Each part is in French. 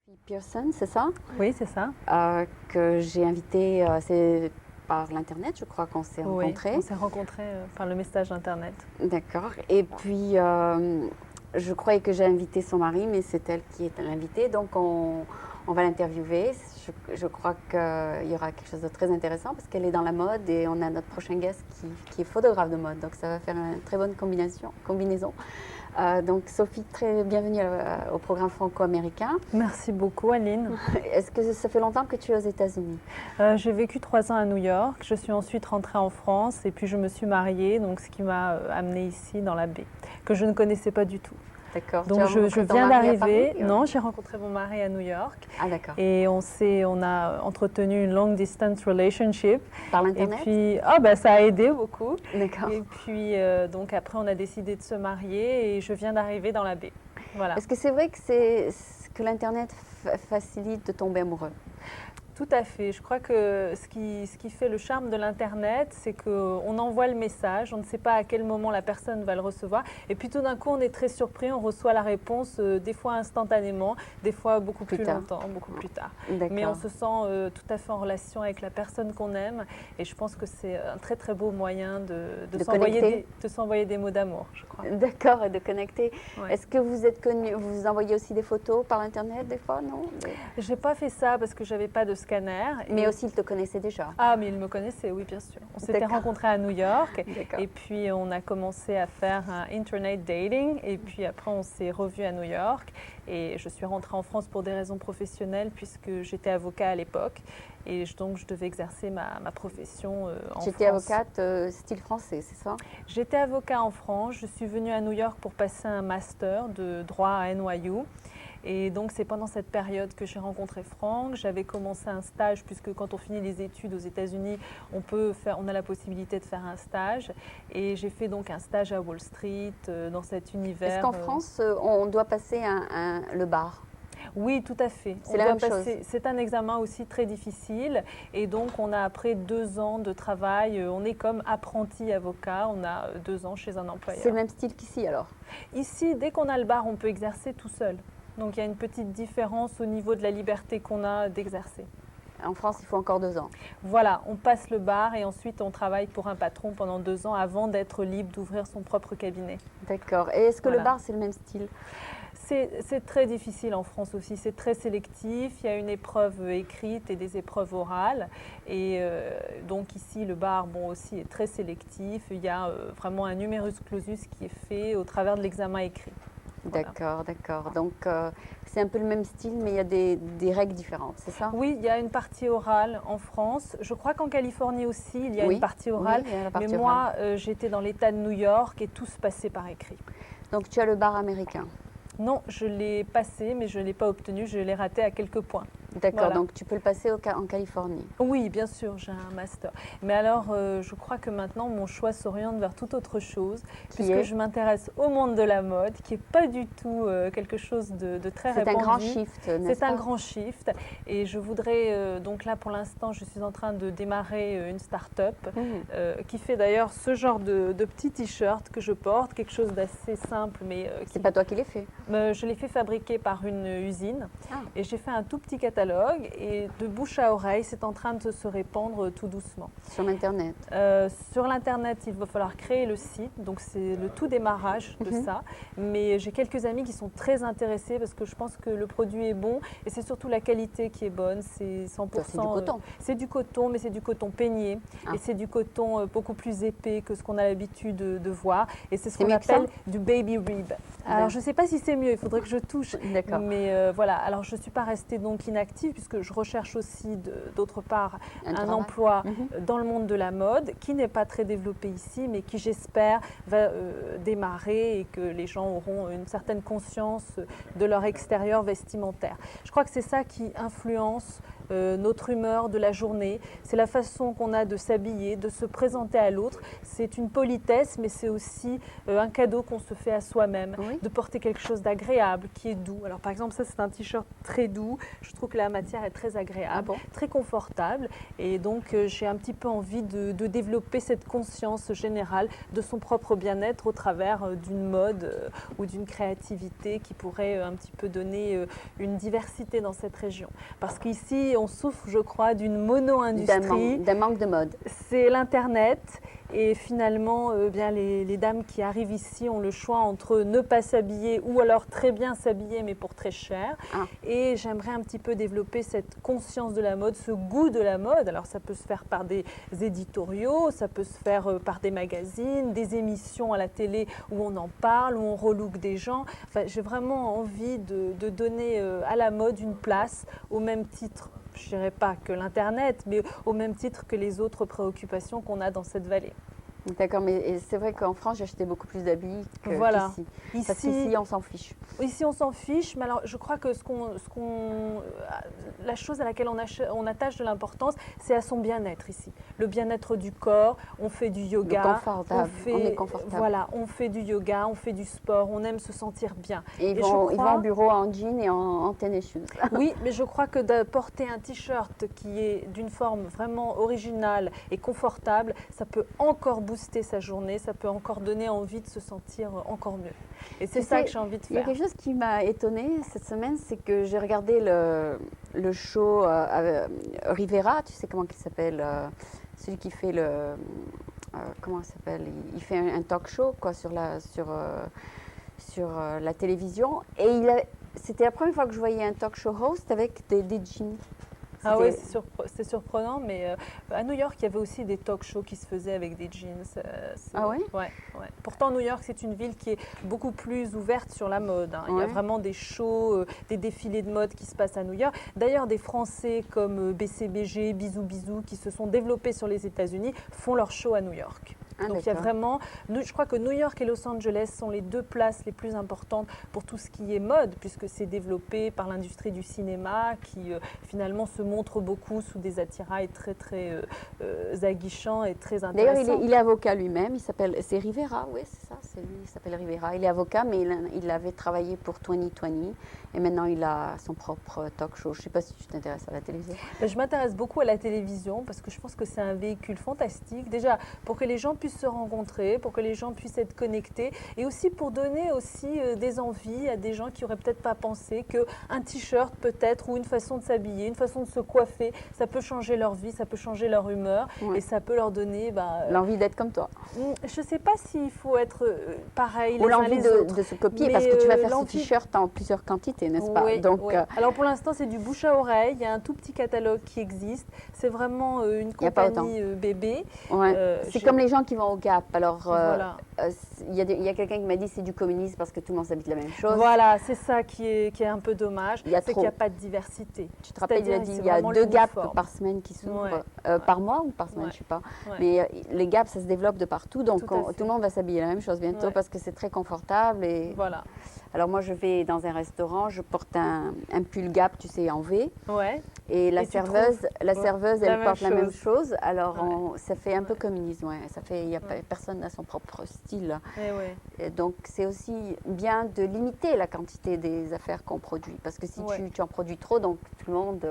Sophie Pearson, c'est ça? Oui, c'est ça. Que j'ai invité, c'est par l'internet, je crois qu'on s'est Oui, rencontrés. on s'est rencontrés par le message internet. D'accord. Et puis, je croyais que j'ai invité son mari, mais c'est elle qui est l'invitée, donc on va l'interviewer. Je crois qu'il y aura quelque chose de très intéressant parce qu'elle est dans la mode et on a notre prochain guest qui est photographe de mode, donc ça va faire une très bonne combinaison. Donc Sophie, très bienvenue au programme franco-américain. Merci beaucoup, Aline. Est-ce que ça fait longtemps que tu es aux États-Unis? J'ai vécu 3 ans à New York. Je suis ensuite rentrée en France et puis je me suis mariée, donc ce qui m'a amenée ici dans la baie, que je ne connaissais pas du tout. D'accord. Donc je viens d'arriver. Non, j'ai rencontré mon mari à New York. Ah d'accord. Et on a entretenu une long distance relationship. Par l'internet? Et puis, ça a aidé beaucoup. D'accord. Et puis, donc après, on a décidé de se marier et je viens d'arriver dans la baie. Voilà. Est-ce que c'est vrai que l'internet facilite de tomber amoureux? Tout à fait. Je crois que ce qui fait le charme de l'Internet, c'est qu'on envoie le message, on ne sait pas à quel moment la personne va le recevoir. Et puis tout d'un coup, on est très surpris, on reçoit la réponse des fois instantanément, des fois beaucoup plus longtemps, beaucoup plus tard. Mais on se sent tout à fait en relation avec la personne qu'on aime. Et je pense que c'est un très très beau moyen de s'envoyer des mots d'amour, je crois. D'accord, et de connecter. Ouais. Est-ce que vous êtes connu, vous envoyez aussi des photos par Internet des fois, non? Je n'ai pas fait ça parce que je n'avais pas de scanner. Mais aussi, il te connaissait déjà? Ah, mais il me connaissait, oui, bien sûr. On s'était rencontrés à New York et puis on a commencé à faire un internet dating et puis après on s'est revus à New York et je suis rentrée en France pour des raisons professionnelles puisque j'étais avocat à l'époque et donc je devais exercer ma profession en France. J'étais avocate style français, c'est ça? J'étais avocat en France, je suis venue à New York pour passer un master de droit à NYU. Et donc c'est pendant cette période que j'ai rencontré Franck. J'avais commencé un stage puisque quand on finit les études aux États-Unis, on a la possibilité de faire un stage. Et j'ai fait donc un stage à Wall Street dans cet univers. Est-ce qu'en France, on doit passer le bar? Oui, tout à fait. C'est la même chose. C'est un examen aussi très difficile et donc on a après 2 ans de travail, on est comme apprenti avocat, on a 2 ans chez un employeur. C'est le même style qu'ici alors? Ici, dès qu'on a le bar, on peut exercer tout seul. Donc il y a une petite différence au niveau de la liberté qu'on a d'exercer. En France, il faut encore 2 ans. Voilà, on passe le bar et ensuite on travaille pour un patron pendant 2 ans avant d'être libre d'ouvrir son propre cabinet. D'accord. Et est-ce que le bar, c'est le même style? C'est très difficile en France aussi, c'est très sélectif, il y a une épreuve écrite et des épreuves orales. Et donc ici, le bar aussi est très sélectif, il y a vraiment un numerus clausus qui est fait au travers de l'examen écrit. D'accord, d'accord. Donc c'est un peu le même style, mais il y a des règles différentes, c'est ça? Oui, il y a une partie orale en France. Je crois qu'en Californie aussi, il y a une partie orale. Oui, il y a la partie mais moi, j'étais dans l'État de New York et tout se passait par écrit. Donc tu as le bar américain? Non, je l'ai passé, mais je ne l'ai pas obtenu. Je l'ai raté à quelques points. D'accord, voilà. Donc tu peux le passer en Californie? Oui, bien sûr, j'ai un master. Mais alors, je crois que maintenant, mon choix s'oriente vers toute autre chose, puisque je m'intéresse au monde de la mode, qui n'est pas du tout quelque chose de très répandu. C'est un grand shift, n'est-ce pas? C'est un grand shift. Et je voudrais, donc là, pour l'instant, je suis en train de démarrer une start-up qui fait d'ailleurs ce genre de petits t-shirts que je porte, quelque chose d'assez simple. Mais c'est pas toi qui l'as fait? Je l'ai fait fabriquer par une usine et j'ai fait un tout petit catalogue et de bouche à oreille, c'est en train de se répandre tout doucement. Sur l'Internet? Sur l'Internet, il va falloir créer le site, donc c'est le tout démarrage de ça. Mais j'ai quelques amis qui sont très intéressés parce que je pense que le produit est bon et c'est surtout la qualité qui est bonne. C'est 100%. C'est du coton? C'est du coton, mais c'est du coton peigné et c'est du coton beaucoup plus épais que ce qu'on a l'habitude de voir. Et c'est ce qu'on appelle du baby rib. Alors je ne sais pas si c'est mieux, il faudrait que je touche. D'accord. Mais voilà, alors je ne suis pas restée donc inactive puisque je recherche aussi d'autre part un emploi dans le monde de la mode qui n'est pas très développé ici mais qui j'espère va démarrer et que les gens auront une certaine conscience de leur extérieur vestimentaire. Je crois que c'est ça qui influence notre humeur de la journée. C'est la façon qu'on a de s'habiller, de se présenter à l'autre. C'est une politesse, mais c'est aussi un cadeau qu'on se fait à soi-même, Oui. de porter quelque chose d'agréable, qui est doux. Alors par exemple, ça c'est un t-shirt très doux. Je trouve que la matière est très agréable, Ah bon? très confortable. Et donc j'ai un petit peu envie de développer cette conscience générale de son propre bien-être au travers d'une mode ou d'une créativité qui pourrait un petit peu donner une diversité dans cette région. Parce qu'ici, on souffre, je crois, d'une mono-industrie. D'un manque de mode. C'est l'Internet. Et finalement, bien, les dames qui arrivent ici ont le choix entre ne pas s'habiller ou alors très bien s'habiller, mais pour très cher. Ah. Et j'aimerais un petit peu développer cette conscience de la mode, ce goût de la mode. Alors, ça peut se faire par des éditoriaux, ça peut se faire par des magazines, des émissions à la télé où on en parle, où on relook des gens. Enfin, j'ai vraiment envie de donner à la mode une place au même titre, je dirais pas que l'Internet, mais au même titre que les autres préoccupations qu'on a dans cette vallée. D'accord, mais c'est vrai qu'en France, j'achetais beaucoup plus d'habits Voilà. qu'ici. Parce qu'ici, on s'en fiche. Ici, on s'en fiche, mais alors je crois que la chose à laquelle on attache de l'importance, c'est à son bien-être ici. Le bien-être du corps, on fait du yoga. Confortable, on est confortable. Voilà, on fait du yoga, on fait du sport, on aime se sentir bien. Et ils vont au bureau en jean et en tennis shoes. Oui, mais je crois que de porter un t-shirt qui est d'une forme vraiment originale et confortable, ça peut encore booster sa journée, ça peut encore donner envie de se sentir encore mieux. Et c'est ça que j'ai envie de faire. Il y a quelque chose qui m'a étonnée cette semaine, c'est que j'ai regardé le show Rivera, tu sais comment il s'appelle, celui qui fait comment il s'appelle, il fait un talk show quoi, sur la télévision. Et c'était la première fois que je voyais un talk show host avec des jeans. Ah oui, c'est surprenant, mais à New York, il y avait aussi des talk shows qui se faisaient avec des jeans. Ah oui? Ouais. Pourtant, New York, c'est une ville qui est beaucoup plus ouverte sur la mode. Hein. Il y a vraiment des shows, des défilés de mode qui se passent à New York. D'ailleurs, des Français comme BCBG, Bisous Bisous, qui se sont développés sur les États-Unis, font leur show à New York. Donc il y a vraiment, je crois que New York et Los Angeles sont les deux places les plus importantes pour tout ce qui est mode, puisque c'est développé par l'industrie du cinéma qui finalement se montre beaucoup sous des attirails très très aguichants et très intéressants. D'ailleurs, il est avocat lui-même, c'est Rivera, oui c'est ça, c'est lui, il s'appelle Rivera. Il est avocat, mais il avait travaillé pour 2020 et maintenant il a son propre talk show. Je ne sais pas si tu t'intéresses à la télévision. Je m'intéresse beaucoup à la télévision parce que je pense que c'est un véhicule fantastique, déjà pour que les gens puissent se rencontrer, pour que les gens puissent être connectés et aussi pour donner aussi des envies à des gens qui n'auraient peut-être pas pensé qu'un t-shirt peut-être ou une façon de s'habiller, une façon de se coiffer, ça peut changer leur vie, ça peut changer leur humeur et ça peut leur donner l'envie d'être comme toi. Je ne sais pas s'il faut être pareil ou les uns les autres. de se copier parce que tu vas faire ce t-shirt en plusieurs quantités, n'est-ce pas? Oui, Donc, alors pour l'instant c'est du bouche à oreille, il y a un tout petit catalogue qui existe, c'est vraiment une compagnie bébé. C'est comme les gens qui vont au Gap. Alors, voilà. il y a quelqu'un qui m'a dit c'est du communisme parce que tout le monde s'habille de la même chose. Voilà, c'est ça qui est un peu dommage, c'est qu'il n'y a pas de diversité. Tu te rappelles, il a dit il y a 2 Gaps par semaine qui s'ouvrent, par mois ou par semaine, je ne sais pas. Mais les Gaps, ça se développe de partout, donc tout le monde va s'habiller la même chose bientôt parce que c'est très confortable. Et... Voilà. Alors moi, je vais dans un restaurant, je porte un pull Gap, tu sais, en V. Et la serveuse, elle porte la même chose. Alors ça fait un peu communisme. Personne n'a son propre style. Et donc c'est aussi bien de limiter la quantité des affaires qu'on produit. Parce que si tu en produis trop, donc tout le monde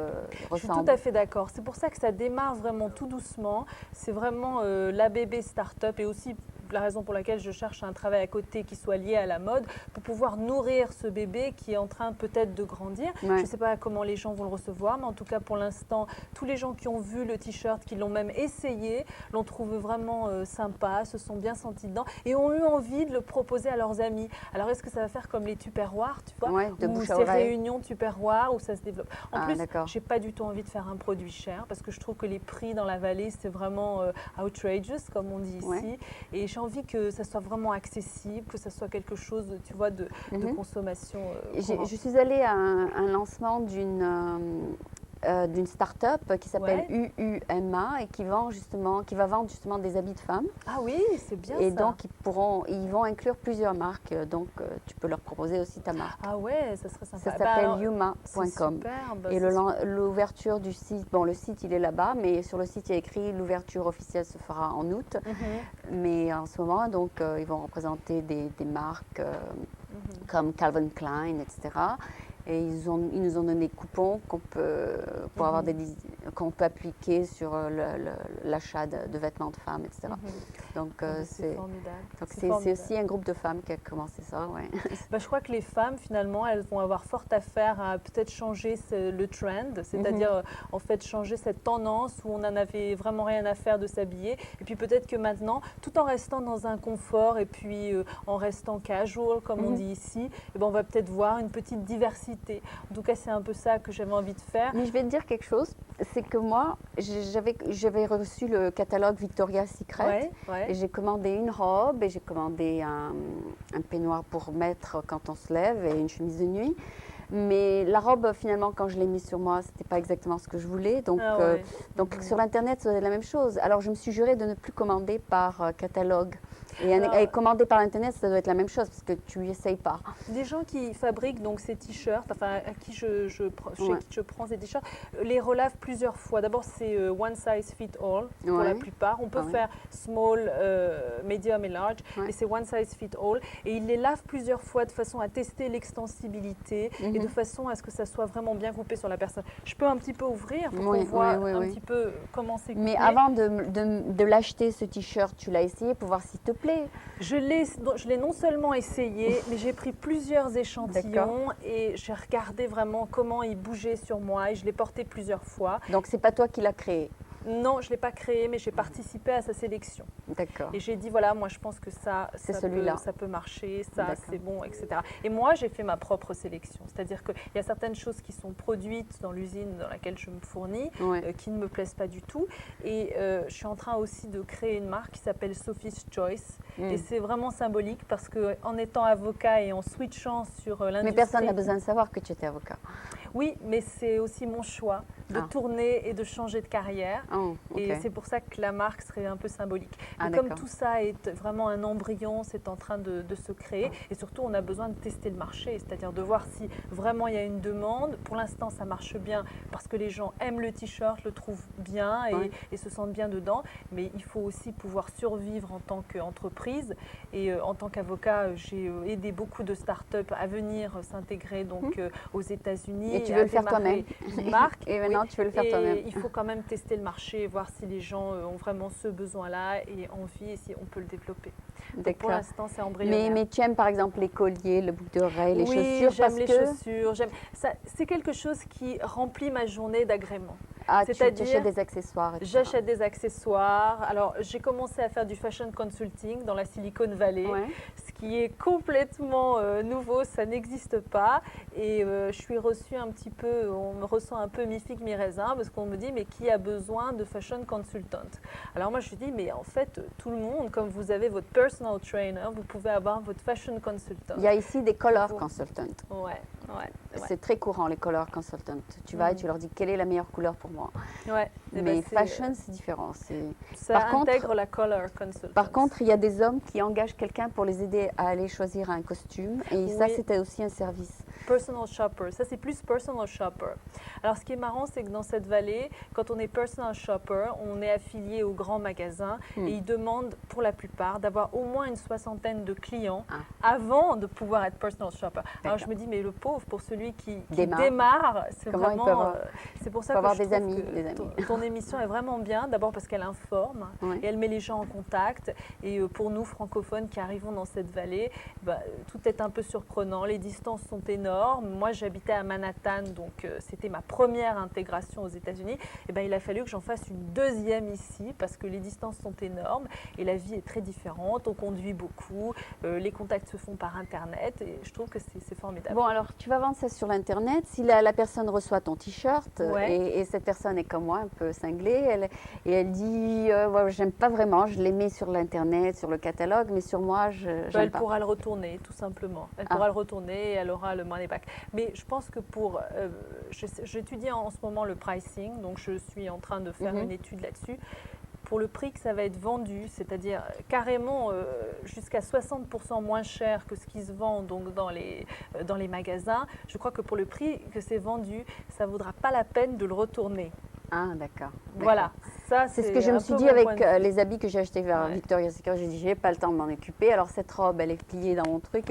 ressemble. Je suis tout à fait d'accord. C'est pour ça que ça démarre vraiment tout doucement. C'est vraiment la bébé start-up et aussi la raison pour laquelle je cherche un travail à côté qui soit lié à la mode pour pouvoir nourrir ce bébé qui est en train peut-être de grandir. Je ne sais pas comment les gens vont le recevoir, mais en tout cas pour l'instant, tous les gens qui ont vu le t-shirt, qui l'ont même essayé, l'ont trouvé vraiment sympa, se sont bien sentis dedans et ont eu envie de le proposer à leurs amis. Alors est-ce que ça va faire comme les tupperwares, tu vois, ou ces réunions tupperwares où ça se développe. En plus, je n'ai pas du tout envie de faire un produit cher parce que je trouve que les prix dans la vallée, c'est vraiment outrageous, comme on dit ici. Et j'ai envie que ça soit vraiment accessible, que ça soit quelque chose, tu vois, de consommation. Je suis allée à un lancement d'une start-up qui s'appelle Ouais. UUMA et qui va vendre justement des habits de femmes. Ah oui, c'est bien Et ça. donc, ils vont inclure plusieurs marques. Donc, tu peux leur proposer aussi ta marque. Ah ouais, ça serait sympa. Ça Bah s'appelle alors, c'est yuma.com. superbe. Et c'est l'ouverture du site, bon, le site, il est là-bas, mais sur le site, il y a écrit l'ouverture officielle se fera en août. Mais en ce moment, donc, ils vont représenter des marques comme Calvin Klein, etc. Et ils nous ont donné des coupons pour avoir qu'on peut appliquer sur l'achat de vêtements de femmes, etc. Donc, c'est formidable. c'est aussi un groupe de femmes qui a commencé ça, ouais. Bah, je crois que les femmes, finalement, elles vont avoir fort à faire à peut-être changer le trend, c'est-à-dire en fait changer cette tendance où on n'en avait vraiment rien à faire de s'habiller. Et puis peut-être que maintenant, tout en restant dans un confort et puis en restant casual, comme on dit ici, eh ben, on va peut-être voir une petite diversité. En tout cas, c'est un peu ça que j'avais envie de faire. Mais je vais te dire quelque chose, c'est que moi, j'avais reçu le catalogue Victoria's Secret et j'ai commandé une robe et j'ai commandé un peignoir pour mettre quand on se lève et une chemise de nuit. Mais la robe, finalement, quand je l'ai mise sur moi, c'était pas exactement ce que je voulais. Donc, sur l'Internet, c'est la même chose. Alors, je me suis jurée de ne plus commander par catalogue. Et commander par Internet, ça doit être la même chose parce que tu n'y essayes pas. Des gens qui fabriquent donc ces t-shirts, enfin à qui chez qui je prends ces t-shirts, les relavent plusieurs fois. D'abord, c'est one size fit all pour la plupart. On peut faire small, medium et large, mais c'est one size fit all. Et ils les lavent plusieurs fois de façon à tester l'extensibilité et de façon à ce que ça soit vraiment bien coupé sur la personne. Je peux un petit peu ouvrir pour qu'on voit un petit peu comment c'est coupé. Mais avant de l'acheter, ce t-shirt, tu l'as essayé pour voir s'il te plaît. Je l'ai non seulement essayé, mais j'ai pris plusieurs échantillons et j'ai regardé vraiment comment il bougeait sur moi et je l'ai porté plusieurs fois. Donc, c'est pas toi qui l'as créé? Non, je ne l'ai pas créé, mais j'ai participé à sa sélection. D'accord. Et j'ai dit, voilà, moi je pense que ça peut marcher, ça c'est bon, etc. Et moi, j'ai fait ma propre sélection. C'est-à-dire qu'il y a certaines choses qui sont produites dans l'usine dans laquelle je me fournis, qui ne me plaisent pas du tout. Et je suis en train aussi de créer une marque qui s'appelle Sophie's Choice. Et c'est vraiment symbolique parce qu'en étant avocat et en switchant sur l'industrie… Mais personne n'a besoin de savoir que tu étais avocat. Oui, mais c'est aussi mon choix de tourner et de changer de carrière. Et c'est pour ça que la marque serait un peu symbolique. Mais comme tout ça est vraiment un embryon, c'est en train de se créer. Et surtout, on a besoin de tester le marché, c'est-à-dire de voir si vraiment il y a une demande. Pour l'instant, ça marche bien parce que les gens aiment le t-shirt, le trouvent bien et se sentent bien dedans. Mais il faut aussi pouvoir survivre en tant qu'entreprise. Et en tant qu'avocat, j'ai aidé beaucoup de startups à venir s'intégrer donc aux États-Unis. Et tu veux le faire toi-même. Une marque. Et maintenant, tu veux le faire toi-même. Il faut quand même tester le marché et voir si les gens ont vraiment ce besoin-là et envie et si on peut le développer. Donc pour l'instant, c'est embryonnaire. Mais tu aimes par exemple les colliers, le boucle d'oreille, les chaussures j'aime les chaussures. C'est quelque chose qui remplit ma journée d'agrément. Ah, tu achètes des accessoires. J'achète des accessoires. Alors, j'ai commencé à faire du fashion consulting dans la Silicon Valley, ce qui est complètement nouveau, ça n'existe pas. Et je suis reçue un petit peu, on me ressent un peu mi-figue, mi-raisin, parce qu'on me dit, mais qui a besoin de fashion consultant? Alors moi, je dis, mais en fait, tout le monde, comme vous avez votre personal trainer, vous pouvez avoir votre fashion consultant. Il y a ici des color consultants. C'est très courant, les color consultants. Tu vas et tu leur dis, quelle est la meilleure couleur pour moi? Mais fashion, c'est différent. Ça intègre la color consultant. Par contre, il y a des hommes qui engagent quelqu'un pour les aider à aller choisir un costume. Et ça, c'était aussi un service. Personal shopper, ça c'est plus personal shopper. Alors ce qui est marrant, c'est que dans cette vallée, quand on est personal shopper, on est affilié aux grands magasins et ils demandent pour la plupart d'avoir au moins une soixantaine de clients avant de pouvoir être personal shopper. Alors je me dis, mais le pauvre, pour celui qui démarre, c'est vraiment… c'est pour ça que je trouve que ton émission est vraiment bien, d'abord parce qu'elle informe et elle met les gens en contact. Et pour nous, francophones qui arrivons dans cette vallée, tout est un peu surprenant, les distances sont énormes. Moi, j'habitais à Manhattan, donc c'était ma première intégration aux États-Unis. Et il a fallu que j'en fasse une deuxième ici parce que les distances sont énormes et la vie est très différente. On conduit beaucoup, les contacts se font par Internet et je trouve que c'est formidable. Bon, alors tu vas vendre ça sur l'Internet. Si la personne reçoit ton t-shirt et cette personne est comme moi, un peu cinglée, elle dit j'aime pas vraiment, je les mets sur l'Internet, sur le catalogue, mais sur moi, j'aime pas. Elle pourra le retourner, tout simplement. Elle pourra le retourner et elle aura le money les bacs. Mais je pense que j'étudie en ce moment le pricing, donc je suis en train de faire une étude là-dessus. Pour le prix que ça va être vendu, c'est-à-dire carrément jusqu'à 60% moins cher que ce qui se vend donc dans les magasins, je crois que pour le prix que c'est vendu, ça ne vaudra pas la peine de le retourner. Ah, d'accord. Voilà, ça c'est ce que je me suis dit avec les habits que j'ai achetés vers Victoria's Secret. J'ai dit, j'ai pas le temps de m'en occuper. Alors cette robe, elle est pliée dans mon truc.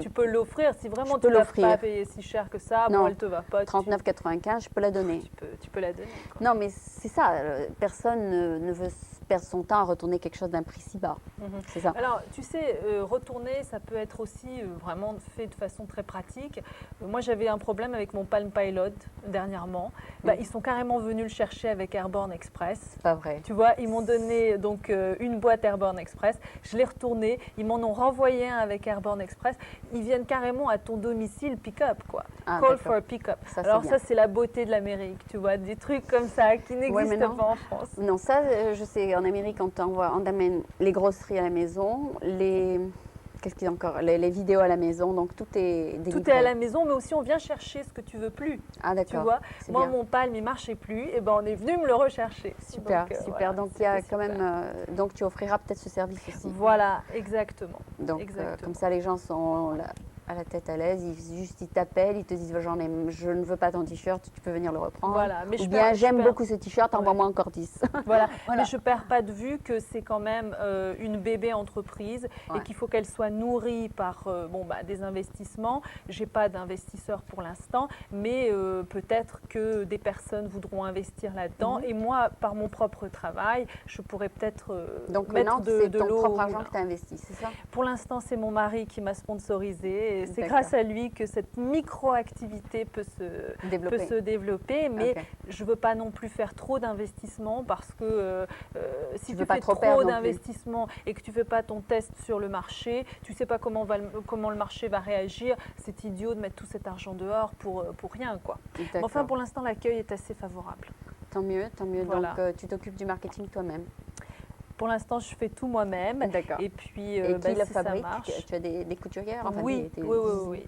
Tu peux l'offrir si vraiment tu ne l'as pas payé si cher que ça. Non, bon, elle te va pas. 39,95, je peux la donner. Tu peux la donner. Quoi. Non, mais c'est ça. Personne ne veut perdre son temps à retourner quelque chose d'un prix si bas. C'est ça. Alors, tu sais, retourner, ça peut être aussi vraiment fait de façon très pratique. Moi, j'avais un problème avec mon Palm Pilot dernièrement. Ils sont carrément venus le chercher avec Airborne Express. Pas vrai. Tu vois, ils m'ont donné donc une boîte Airborne Express. Je l'ai retournée. Ils m'en ont renvoyé un avec Airborne Express. Ils viennent carrément à ton domicile pick-up, quoi. Call for a pick-up. Alors ça, c'est la beauté de l'Amérique, tu vois, des trucs comme ça qui n'existent pas en France. Non, ça, je sais, en Amérique, on t'amène les grosseries à la maison, qu'est-ce qu'il y a encore, les vidéos à la maison, donc tout est délivré. Tout est à la maison, mais aussi on vient chercher ce que tu veux plus. Ah d'accord. Tu vois, moi mon Palm il marchait plus, et ben on est venu me le rechercher. Super, donc, super. Voilà, donc il y a quand même, donc tu offriras peut-être ce service aussi. Voilà, exactement. Donc comme ça les gens sont à la tête à l'aise, ils t'appellent, ils te disent je ne veux pas ton t-shirt, tu peux venir le reprendre. Voilà, mais j'aime beaucoup ce t-shirt, envoie-moi encore 10. Voilà. Mais je ne perds pas de vue que c'est quand même une bébé entreprise et qu'il faut qu'elle soit nourrie par des investissements. Je n'ai pas d'investisseurs pour l'instant, mais peut-être que des personnes voudront investir là-dedans. Et moi, par mon propre travail, je pourrais peut-être mettre de l'eau. Donc c'est ton propre argent que tu as investi, c'est ça? Pour l'instant, c'est mon mari qui m'a sponsorisé. C'est grâce à lui que cette micro-activité peut se développer, mais je ne veux pas non plus faire trop d'investissements parce que si tu fais trop d'investissements et que tu ne fais pas ton test sur le marché, tu ne sais pas comment le marché va réagir, c'est idiot de mettre tout cet argent dehors pour rien, quoi. Enfin, pour l'instant, l'accueil est assez favorable. Tant mieux, tant mieux. Voilà. Donc, tu t'occupes du marketing toi-même? Pour l'instant, je fais tout moi-même. D'accord. Et puis, qui la si fabrique? ça marche. Tu as des couturières? Enfin, oui,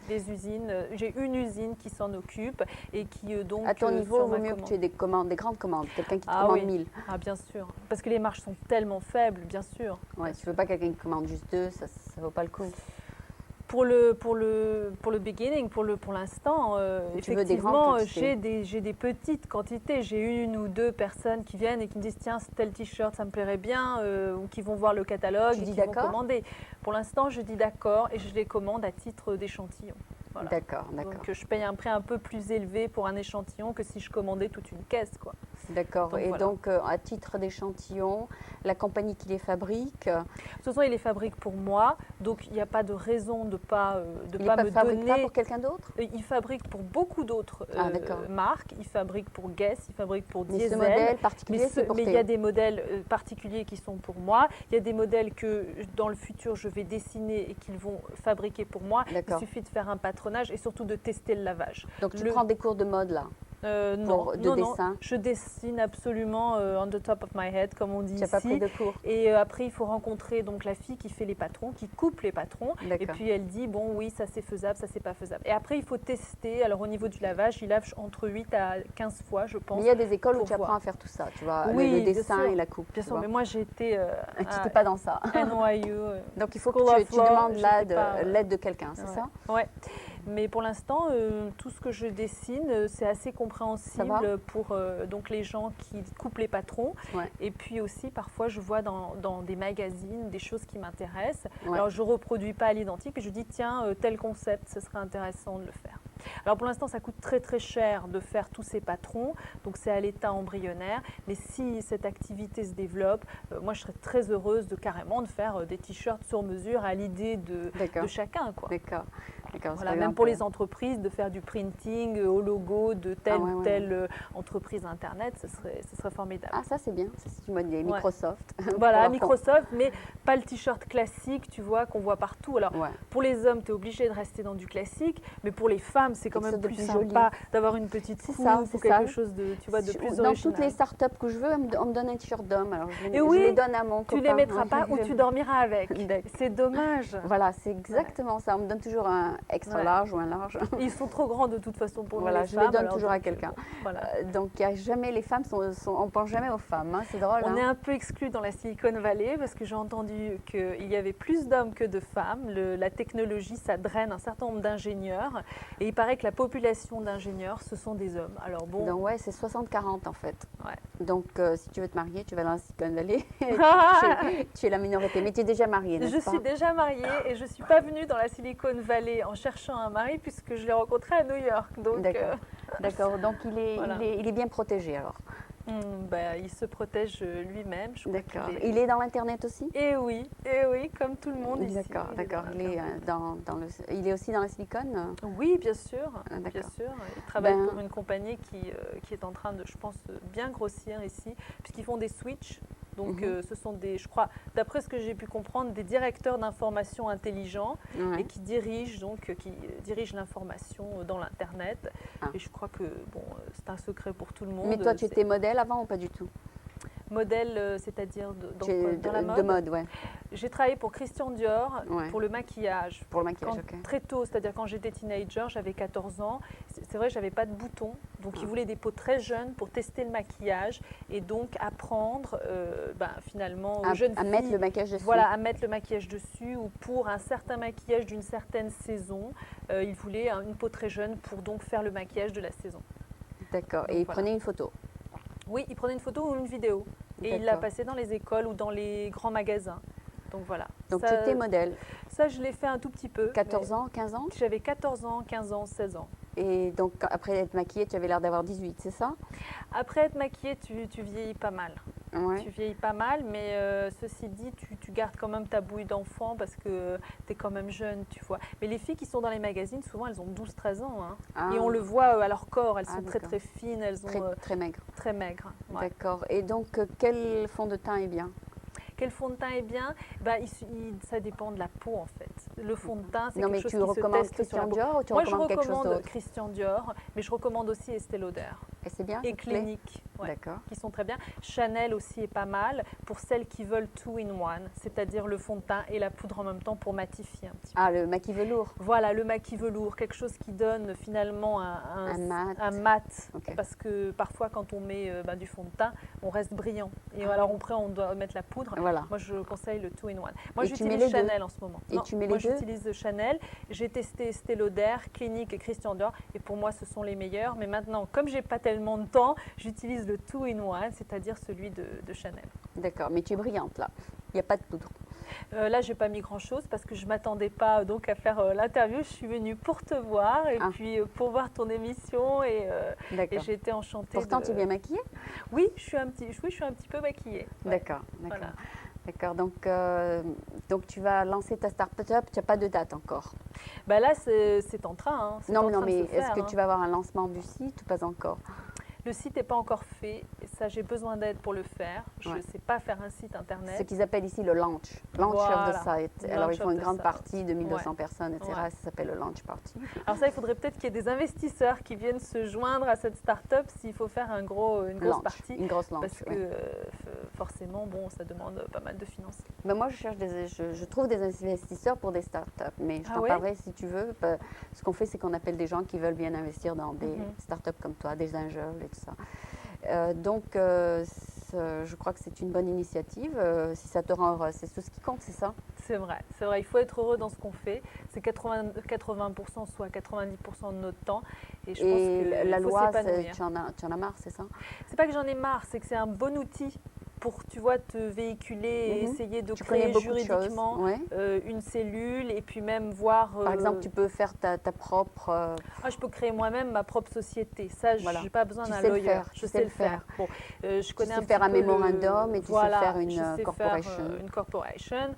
des usines. J'ai une usine qui s'en occupe et qui donc. À ton niveau, il vaut mieux que tu aies des grandes commandes, quelqu'un qui te commande 1000. Ah, bien sûr. Parce que les marges sont tellement faibles, bien sûr. Ouais, tu veux pas quelqu'un qui commande juste 2, ça vaut pas le coup. Pour le beginning, pour l'instant, effectivement, j'ai des petites quantités. J'ai une ou deux personnes qui viennent et qui me disent tiens, tel t-shirt, ça me plairait bien, ou qui vont voir le catalogue et qui vont commander. Pour l'instant, je dis d'accord et je les commande à titre d'échantillon. Voilà. D'accord. Donc je paye un prix un peu plus élevé pour un échantillon que si je commandais toute une caisse, quoi. D'accord. Et voilà. Donc à titre d'échantillon, la compagnie qui les fabrique. De toute façon, ils les fabriquent pour moi, donc il n'y a pas de raison de pas me donner. Pas pour quelqu'un d'autre? Ils fabriquent pour beaucoup d'autres marques. Ils fabriquent pour Guess, ils fabriquent pour Diesel. Mais ce modèle particulier, c'est pour Mais il y a des modèles particuliers qui sont pour moi. Il y a des modèles que dans le futur je vais dessiner et qu'ils vont fabriquer pour moi. Il suffit de faire un patronage et surtout de tester le lavage. Donc tu prends des cours de mode là? Non, dessin. Je dessine absolument on the top of my head, comme on dit ici. Tu n'as pas pris de cours? Et après, il faut rencontrer donc la fille qui fait les patrons, qui coupe les patrons. Et puis elle dit bon, oui, ça c'est faisable, ça c'est pas faisable. Et après, il faut tester. Alors au niveau du lavage, il lave entre 8 à 15 fois, je pense. Mais il y a des écoles où tu apprends à faire tout ça, tu vois, le dessin et la coupe. Bien sûr, mais moi j'ai été. Tu n'étais pas dans ça. NYU. Donc il faut que tu demandes l'aide de quelqu'un, c'est ça? Ouais. Mais pour l'instant, tout ce que je dessine, c'est assez compréhensible pour donc les gens qui coupent les patrons. Ouais. Et puis aussi, parfois, je vois dans des magazines des choses qui m'intéressent. Ouais. Alors, je ne reproduis pas à l'identique, mais je dis, tiens, tel concept, ce serait intéressant de le faire. Alors, pour l'instant, ça coûte très, très cher de faire tous ces patrons. Donc, c'est à l'état embryonnaire. Mais si cette activité se développe, moi, je serais très heureuse de faire des t-shirts sur mesure à l'idée de chacun, quoi. D'accord. Voilà, même pour les entreprises, de faire du printing au logo de telle ou telle entreprise Internet, ce serait formidable. Ah, ça c'est bien, ça c'est du mode Microsoft. Voilà, Microsoft, mais pas le t-shirt classique, tu vois, qu'on voit partout. Alors, pour les hommes, tu es obligé de rester dans du classique, mais pour les femmes, c'est quand même plus sympa d'avoir une petite coupe ou quelque chose de, tu vois, de plus original. Dans toutes les startups que je veux, on me donne un t-shirt d'homme, alors je les donne à mon copain. Tu les mettras pas ou tu dormiras avec. C'est dommage. Voilà, c'est exactement ça. On me donne toujours un extra Ouais. large ou un large. Ils sont trop grands de toute façon pour nous, Voilà, les je femmes. les donne alors toujours à donc, quelqu'un. voilà. Donc, il y a jamais, les femmes on pense jamais aux femmes, hein, c'est drôle. On hein. est un peu exclus dans la Silicon Valley parce que j'ai entendu qu'il y avait plus d'hommes que de femmes. La technologie, ça draine un certain nombre d'ingénieurs. Et il paraît que la population d'ingénieurs, ce sont des hommes. Alors bon, Donc, ouais, c'est 60-40 en fait. ouais. Donc, si tu veux te marier, tu vas dans la Silicon Valley. Tu es la minorité, mais tu es déjà mariée, Je n'est-ce pas? suis déjà mariée et je ne suis pas venue dans la Silicon Valley en cherchant un mari puisque je l'ai rencontré à New York. Donc, D'accord. D'accord, donc Voilà. il est bien protégé alors. il se protège lui-même. Je crois D'accord. qu'il est- Il est dans l'Internet aussi? Et oui, comme tout le monde ici. D'accord, il est d'accord. dans Il est, l'Internet. il est aussi dans la Silicon? Oui, bien sûr, Ah, bien d'accord. sûr. Ils travaillent Ben- pour une compagnie qui est en train de, je pense, bien grossir ici, puisqu'ils font des switches. Donc, Mhm. ce sont des, je crois, d'après ce que j'ai pu comprendre, des directeurs d'information intelligents Ouais. et qui dirigent l'information dans l'Internet. Ah. Et je crois que, bon, c'est un secret pour tout le monde. Mais toi, tu C'est étais modèle avant ou pas du tout? modèle, c'est-à-dire dans la mode. De mode, ouais. J'ai travaillé pour Christian Dior Ouais. pour le maquillage. Pour le maquillage, Quand- ok. Très tôt, c'est-à-dire quand j'étais teenager, j'avais 14 ans. C'est vrai, j'avais pas de boutons, donc ils voulaient des peaux très jeunes pour tester le maquillage et donc apprendre finalement aux jeunes À mettre filles, le maquillage dessus. voilà, à mettre le maquillage dessus ou pour un certain maquillage d'une certaine saison, ils voulaient une peau très jeune pour donc faire le maquillage de la saison. D'accord. Donc, Et il voilà. prenait une photo. Oui, ils prenaient une photo ou une vidéo et ils la D'accord. passaient dans les écoles ou dans les grands magasins. Donc voilà. Donc Ça- tu étais modèle. Ça, je l'ai fait un tout petit peu. 14 mais ans, 15 ans? J'avais 14 ans, 15 ans, 16 ans. Et donc après être maquillée, tu avais l'air d'avoir 18, c'est ça? Après être maquillée, tu vieillis pas mal. Ouais. Tu vieillis pas mal, mais ceci dit, tu gardes quand même ta bouille d'enfant parce que tu es quand même jeune, tu vois. Mais les filles qui sont dans les magazines, souvent, elles ont 12-13 ans. Hein. Ah. Et on le voit à leur corps, elles Ah, sont très d'accord. très fines, elles sont Très, très maigre. très maigres. Ouais. D'accord. Et donc, quel fond de teint est bien? Quel fond de teint est bien? Ça dépend de la peau en fait. Le fond de teint, c'est Non, quelque mais chose tu qui se recommandes teste sur la Christian peau. Dior ou tu Moi, je recommandes quelque chose recommande d'autre? Christian Dior, mais je recommande aussi Estée Lauder Et c'est bien? et ça te plaît? Clinique. Ouais. D'accord. Qui sont très bien. Chanel aussi est pas mal pour celles qui veulent two in one, c'est-à-dire le fond de teint et la poudre en même temps pour matifier un petit peu. Ah, le maquis velours. Voilà, le maquis velours, quelque chose qui donne finalement Un mat. un mat. Ok. Parce que parfois, quand on met du fond de teint, on reste brillant. Et Ah. alors après, on doit mettre la poudre. Voilà. Moi, je conseille le two in one. Moi, Et tu mets j'utilise les deux? Chanel en ce moment. Et Non, tu mets moi, les deux? j'utilise Chanel. J'ai testé Estée Lauder, Clinique et Christian Dior. Et pour moi, ce sont les meilleurs. Mais maintenant, comme j'ai pas tellement de temps, j'utilise le two in one, c'est-à-dire celui de Chanel. D'accord. Mais tu es brillante là. Il n'y a pas de poudre. Là, j'ai pas mis grand-chose parce que je m'attendais pas donc à faire l'interview. Je suis venue pour te voir et Ah. puis pour voir ton émission et D'accord. j'ai été enchantée. Pourtant, tu es bien maquillée? Oui, je suis un petit peu maquillée. Ouais. D'accord. D'accord. Voilà. D'accord. Donc, tu vas lancer ta start-up. Tu n'as pas de date encore. Bah là, c'est en train. Hein. C'est en Non, train de mais se est-ce faire, que hein. tu vas avoir un lancement du site ou pas encore? Le site n'est pas encore fait. Et ça, j'ai besoin d'aide pour le faire. Je ne Ouais. sais pas faire un site Ce internet. qu'ils appellent ici le launch. Launch of Voilà. the site. Alors, Launch ils font of une the grande site. partie de 1200 Ouais. personnes, etc. Ouais. Ça s'appelle le launch party. Alors ça, il faudrait peut-être qu'il y ait des investisseurs qui viennent se joindre à cette start-up s'il faut faire une grosse Launch, partie. une grosse launch. Parce que ouais. forcément, bon, ça demande pas mal de finances. Ben moi, je trouve des investisseurs pour des startups, mais je Ah t'en ouais? parlerai si tu veux. Ce qu'on fait, c'est qu'on appelle des gens qui veulent bien investir dans des Mhm. startups comme toi, des angels et tout ça. Je crois que c'est une bonne initiative. Si ça te rend heureuse, c'est tout ce qui compte, c'est ça? C'est vrai. Il faut être heureux dans ce qu'on fait. C'est 80%, soit 90% de notre temps. Et je pense Et que la faut loi, s'épanouir. tu en as marre, c'est ça? C'est pas que j'en ai marre, c'est que c'est un bon outil pour, tu vois, te véhiculer et Mhm. essayer de Tu connais créer beaucoup de choses. juridiquement Ouais. une cellule et puis même voir. Par exemple, tu peux faire ta propre. Je peux créer moi-même ma propre société. Ça, Voilà. je n'ai pas besoin Tu d'un sais le lawyer. faire, Je tu sais le faire. Bon, je Tu connais sais un faire petit un peu mémorandum et tu sais voilà, faire je une sais corporation. faire, une corporation.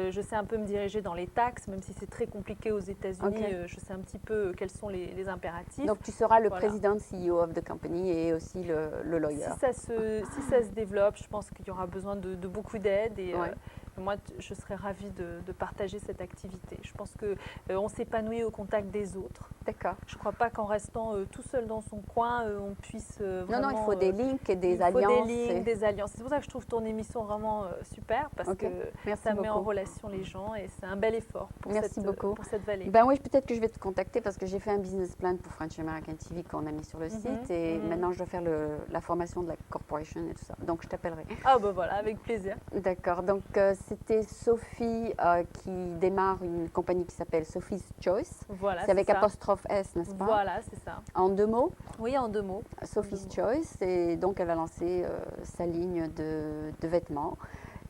Je sais un peu me diriger dans les taxes, même si c'est très compliqué aux États-Unis. Ok. Je sais un petit peu quels sont les impératifs. Donc, tu seras le Voilà. président CEO of the company et aussi le lawyer. Si ça se développe, je pense qu'il y aura besoin de beaucoup d'aide et Ouais. Moi, je serais ravie de partager cette activité. Je pense qu'on s'épanouit au contact des autres. D'accord. Je ne crois pas qu'en restant tout seul dans son coin, on puisse vraiment… Non, il faut des links et des il alliances. faut des lignes, des alliances. C'est pour ça que je trouve ton émission vraiment super, parce que Merci ça met en beaucoup. relation les gens et c'est un bel effort pour, Merci beaucoup. pour cette vallée. Ben oui, peut-être que je vais te contacter parce que j'ai fait un business plan pour French American TV qu'on a mis sur le site et maintenant je dois faire la formation de la corporation et tout ça. Donc je t'appellerai. Ah ben voilà, avec plaisir. D'accord. Donc c'était Sophie qui démarre une compagnie qui s'appelle Sophie's Choice. Voilà, c'est avec ça. apostrophe S, n'est-ce pas? Voilà, c'est ça. En 2 mots? Oui, en 2 mots. Sophie's Choice. Et donc elle va lancer sa ligne de vêtements.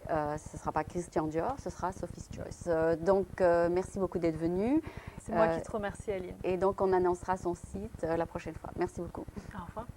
Ce ne sera pas Christian Dior, ce sera Sophie's Choice. Donc, merci beaucoup d'être venu. C'est moi qui te remercie, Aline. Et donc, on annoncera son site la prochaine fois. Merci beaucoup. Au revoir.